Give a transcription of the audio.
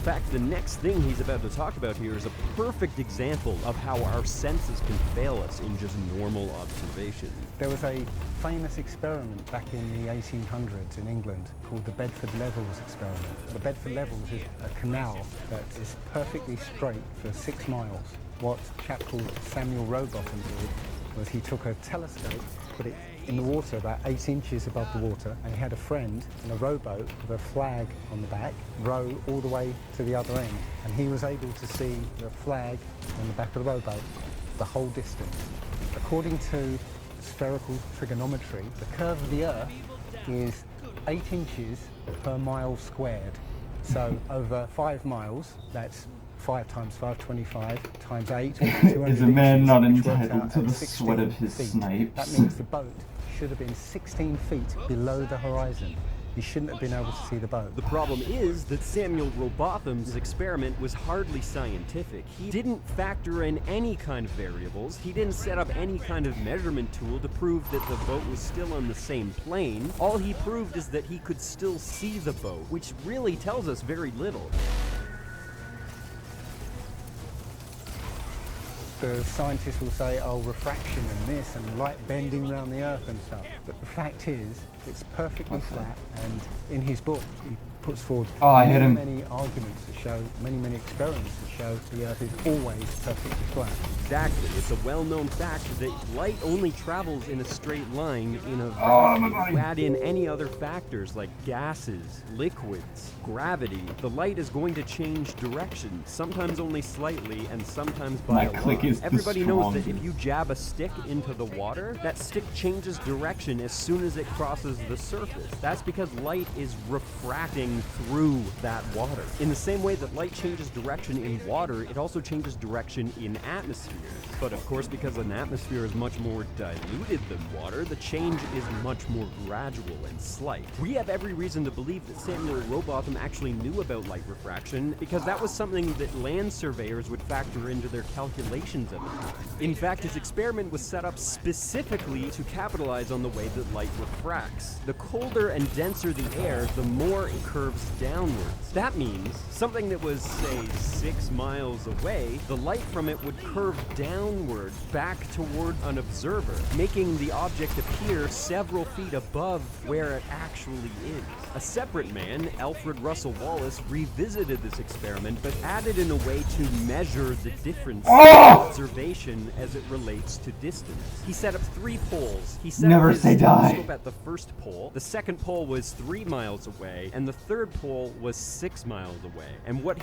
In fact, the next thing he's about to talk about here is a perfect example of how our senses can fail us in just normal observation. There was a famous experiment back in the 1800s in England called the Bedford Levels experiment. The Bedford Levels is a canal that is perfectly straight for 6 miles. What a chap called Samuel Rowbotham did was he took a telescope, put it in the water about 8 inches above the water, and he had a friend in a rowboat with a flag on the back row all the way to the other end, and he was able to see the flag on the back of the rowboat the whole distance. According to spherical trigonometry, the curve of the Earth is 8 inches per mile squared. So over 5 miles, that's 5 times 5, 25, times 8, 200 Is a man inches, not which works entitled out to at the 16 sweat of his feet. snipes? That means the boat should have been 16 feet below the horizon. He shouldn't have been able to see the boat. The problem is that Samuel Rowbotham's experiment was hardly scientific. He didn't factor in any kind of variables. He didn't set up any kind of measurement tool to prove that the boat was still on the same plane. All he proved is that he could still see the boat, which really tells us very little. The scientists will say, oh, refraction and this and light bending around the Earth and stuff. But the fact is, it's perfectly flat, and in his book, he puts forward many arguments to show, many experiments to show the Earth is always perfectly flat. Exactly. It's a well-known fact that light only travels in a straight line in a vacuum. Add in any other factors like gases, liquids, gravity, the light is going to change direction, sometimes only slightly and sometimes by a lot. Everybody knows that if you jab a stick into the water, that stick changes direction as soon as it crosses the surface. That's because light is refracting through that water. In the same way that light changes direction in water, it also changes direction in atmospheres. But of course, because an atmosphere is much more diluted than water, the change is much more gradual and slight. We have every reason to believe that Samuel Rowbotham actually knew about light refraction because that was something that land surveyors would factor into their calculations at the time. In fact, his experiment was set up specifically to capitalize on the way that light refracts. The colder and denser the air, the more it curves downwards. That means something that was, say, 6 miles away, the light from it would curve downward back toward an observer, making the object appear several feet above where it actually is. A separate man, Alfred Russel Wallace, revisited this experiment but added in a way to measure the difference in observation as it relates to distance. He set up 3 poles. He set up his telescope at the first pole, the second pole was 3 miles away, and the third pole was 6 miles away. And what he